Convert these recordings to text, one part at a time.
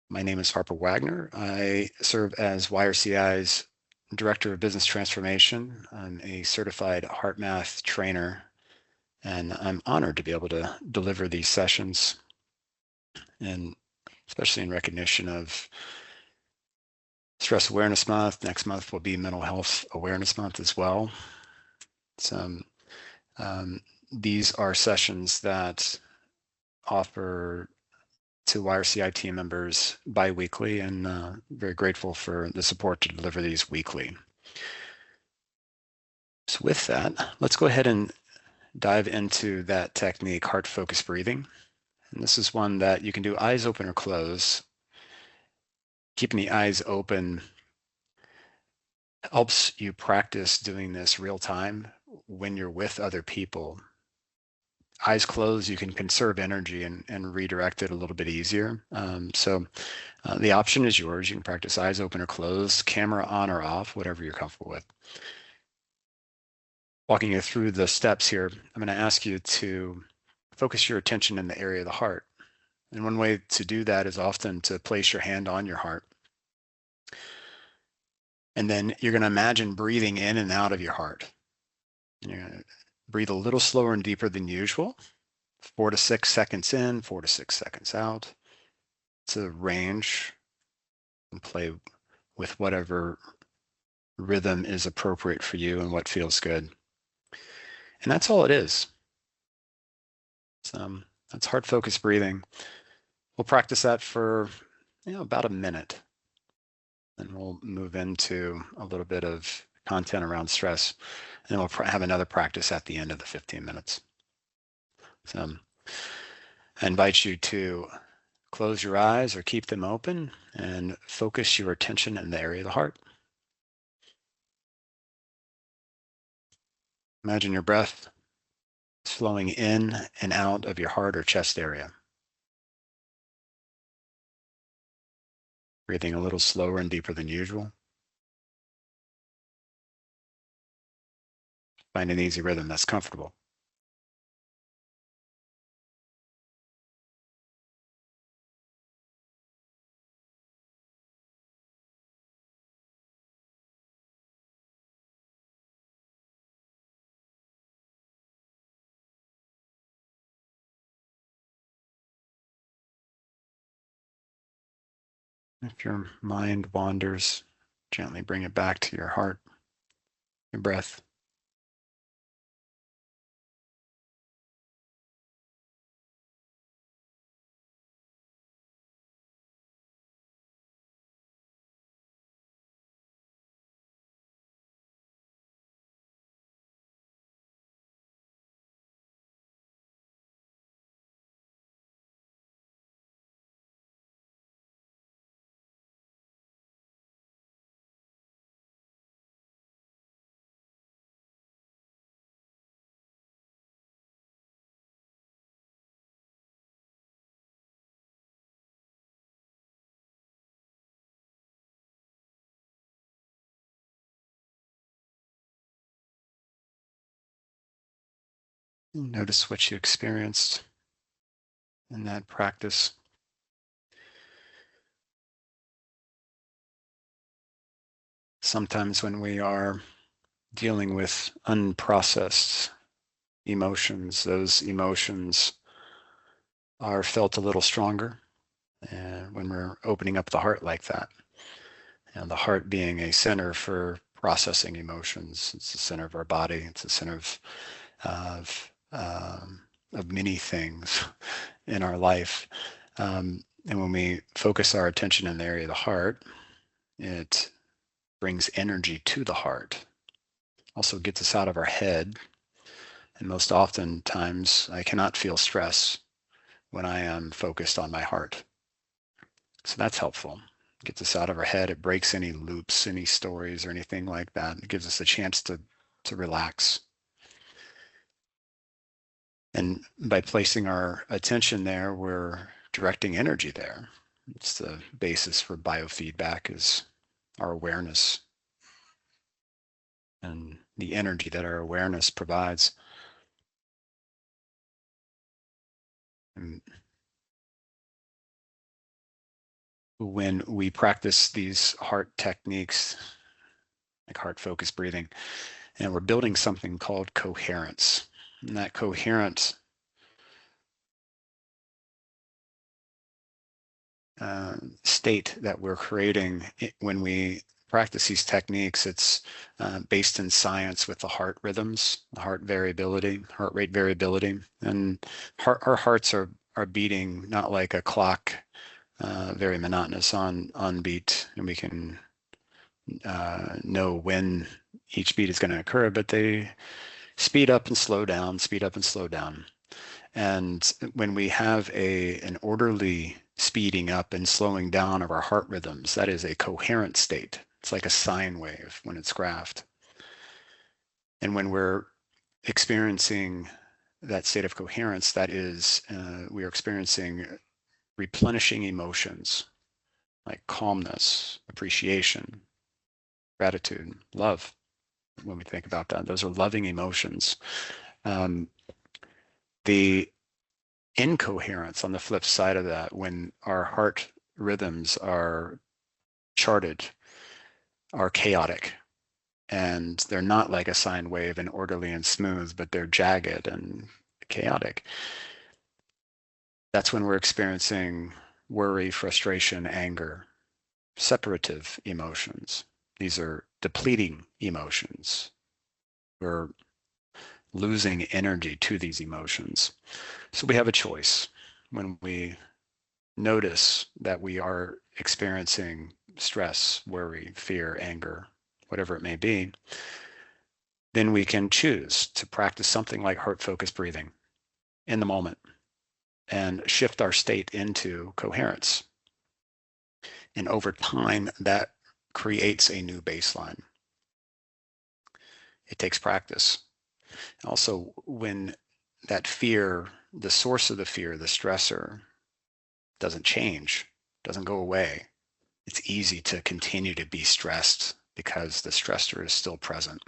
My name is Harper Wagner. I serve as YRCI's Director of Business Transformation. I'm a certified HeartMath trainer, and I'm honored to be able to deliver these sessions, and especially in recognition of Stress Awareness Month. Next month will be Mental Health Awareness Month as well. So, these are sessions that offer to YRCI team members bi-weekly, and very grateful for the support to deliver these weekly. So with that, let's go ahead and dive into that technique, heart-focused breathing. And this is one that you can do eyes open or closed. Keeping the eyes open helps you practice doing this real time when you're with other people. Eyes closed, you can conserve energy and redirect it a little bit easier. The option is yours. You can practice eyes open or closed, camera on or off, whatever you're comfortable with. Walking you through the steps here, I'm going to ask you to focus your attention in the area of the heart. And one way to do that is often to place your hand on your heart. And then you're going to imagine breathing in and out of your heart. And you're going to breathe a little slower and deeper than usual. 4 to 6 seconds in, 4 to 6 seconds out. It's a range, and play with whatever rhythm is appropriate for you and what feels good. And that's all it is. So that's heart-focused breathing. We'll practice that for about a minute. And we'll move into a little bit of content around stress. And we'll have another practice at the end of the 15 minutes. So I invite you to close your eyes or keep them open and focus your attention in the area of the heart. Imagine your breath flowing in and out of your heart or chest area. Breathing a little slower and deeper than usual. Find an easy rhythm that's comfortable. If your mind wanders, gently bring it back to your heart, your breath. Notice what you experienced in that practice. Sometimes when we are dealing with unprocessed emotions, those emotions are felt a little stronger when we're opening up the heart like that. And the heart being a center for processing emotions. It's the center of our body. It's the center of many things in our life. And when we focus our attention in the area of the heart, it brings energy to the heart. Also gets us out of our head. And most oftentimes, I cannot feel stress when I am focused on my heart. So that's helpful. It gets us out of our head. It breaks any loops, any stories or anything like that. It gives us a chance to relax. And by placing our attention there, we're directing energy there. It's the basis for biofeedback, is our awareness and the energy that our awareness provides. And when we practice these heart techniques, like heart focused breathing, and we're building something called coherence. And that coherent state that we're creating when we practice these techniques, it's based in science with the heart rhythms, the heart variability, heart rate variability. And our hearts are beating not like a clock, very monotonous on beat, and we can know when each beat is going to occur, but they speed up and slow down, speed up and slow down. And when we have an orderly speeding up and slowing down of our heart rhythms, that is a coherent state. It's like a sine wave when it's graphed. And when we're experiencing that state of coherence, that is, we are experiencing replenishing emotions like calmness, appreciation, gratitude, love. When we think about that, those are loving emotions. Um, the incoherence on the flip side of that, when our heart rhythms are charted, are chaotic, and they're not like a sine wave and orderly and smooth, but they're jagged and chaotic. That's when we're experiencing worry, frustration, anger, separative emotions. These are depleting emotions. We're losing energy to these emotions. So we have a choice when we notice that we are experiencing stress, worry, fear, anger, whatever it may be. Then we can choose to practice something like heart-focused breathing in the moment and shift our state into coherence. And over time, that creates a new baseline. It takes practice. Also, when that fear, the source of the fear, the stressor, doesn't change, doesn't go away, it's easy to continue to be stressed because the stressor is still present.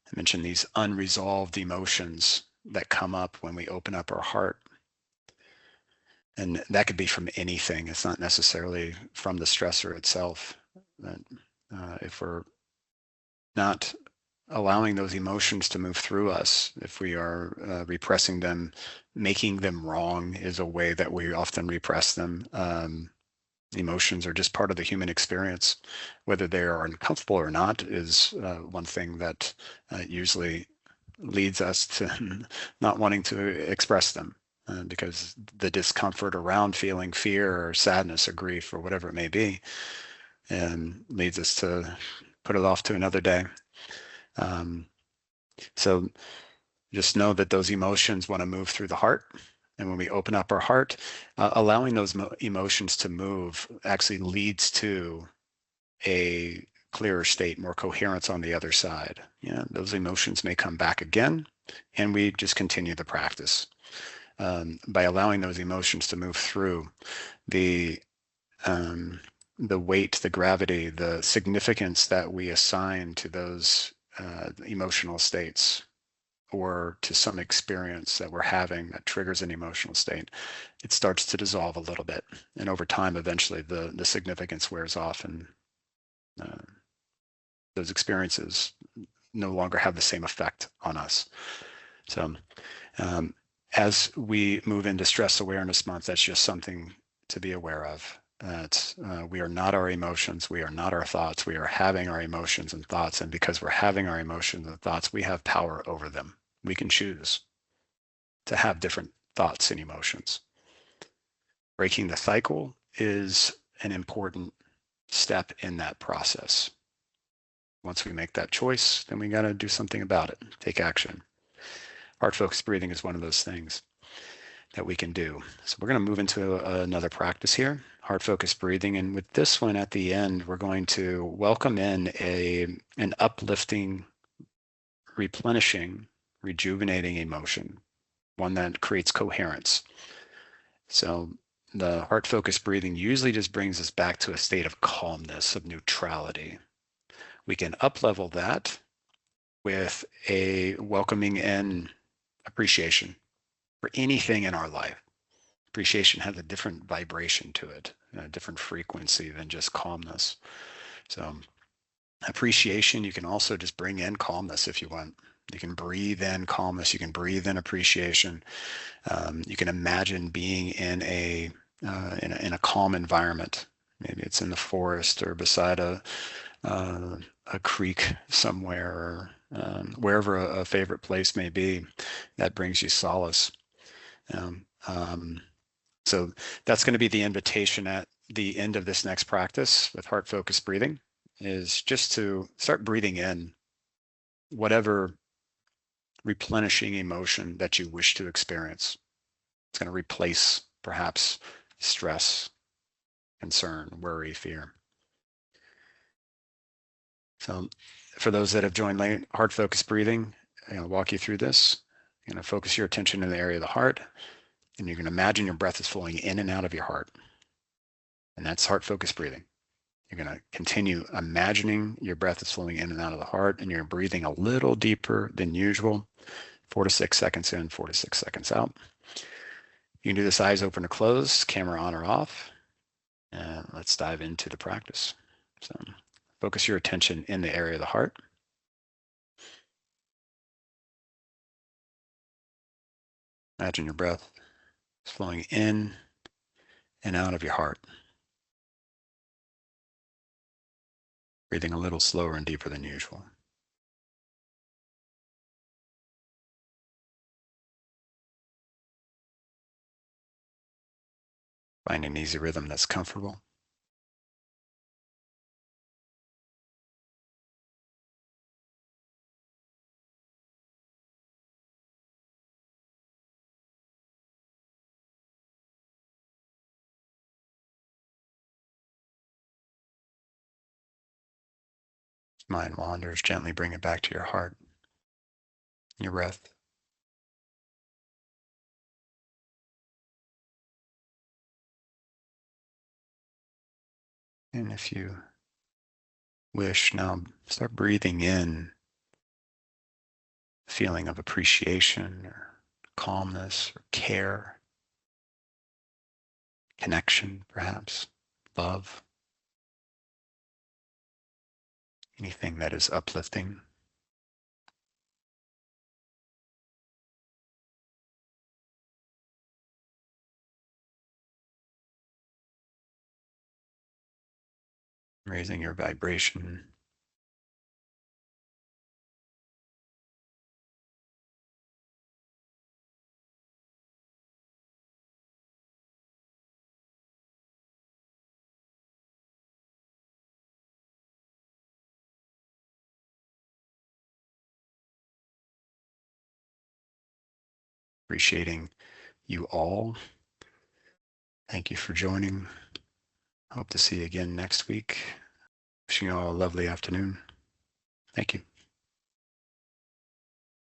I mentioned these unresolved emotions that come up when we open up our heart. And that could be from anything. It's not necessarily from the stressor itself. But, if we're not allowing those emotions to move through us, if we are repressing them, making them wrong is a way that we often repress them. Emotions are just part of the human experience. Whether they are uncomfortable or not is one thing that usually leads us to not wanting to express them, because the discomfort around feeling fear or sadness or grief or whatever it may be leads us to put it off to another day. So just know that those emotions want to move through the heart. And when we open up our heart, allowing those emotions to move actually leads to a clearer state, more coherence on the other side. Yeah, those emotions may come back again, and we just continue the practice. By allowing those emotions to move through, the weight, the gravity, the significance that we assign to those emotional states or to some experience that we're having that triggers an emotional state, it starts to dissolve a little bit. And over time, eventually the significance wears off, and those experiences no longer have the same effect on us. So as we move into Stress Awareness Month, that's just something to be aware of. That we are not our emotions, we are not our thoughts, we are having our emotions and thoughts, and because we're having our emotions and thoughts, we have power over them. We can choose to have different thoughts and emotions. Breaking the cycle is an important step in that process. Once we make that choice, then we got to do something about it, take action. Heart-focused breathing is one of those things that we can do. So we're going to move into another practice here, heart-focused breathing. And with this one at the end, we're going to welcome in an uplifting, replenishing, rejuvenating emotion, one that creates coherence. So the heart-focused breathing usually just brings us back to a state of calmness, of neutrality. We can up-level that with a welcoming in appreciation for anything in our life. Appreciation has a different vibration to it, a different frequency than just calmness. So appreciation, you can also just bring in calmness if you want. You can breathe in calmness. You can breathe in appreciation. You can imagine being in a calm environment. Maybe it's in the forest or beside a creek somewhere, or wherever a favorite place may be that brings you solace. Um, um, so that's going to be the invitation at the end of this next practice with heart focused breathing, is just to start breathing in whatever replenishing emotion that you wish to experience. It's going to replace perhaps stress, concern, worry, fear. So for those that have joined late, heart focused breathing, I'm going to walk you through this. You're going to focus your attention in the area of the heart, and you're going to imagine your breath is flowing in and out of your heart. And that's heart focused breathing. You're going to continue imagining your breath is flowing in and out of the heart, and you're breathing a little deeper than usual, 4 to 6 seconds in, 4 to 6 seconds out. You can do this eyes open or closed, camera on or off. And let's dive into the practice. So focus your attention in the area of the heart. Imagine your breath is flowing in and out of your heart. Breathing a little slower and deeper than usual. Find an easy rhythm that's comfortable. If mind wanders, gently bring it back to your heart, your breath. And if you wish, now start breathing in a feeling of appreciation or calmness or care, connection, perhaps, love, anything that is uplifting. Raising your vibration. Appreciating you all. Thank you for joining. Hope to see you again next week. Wishing you all a lovely afternoon. Thank you.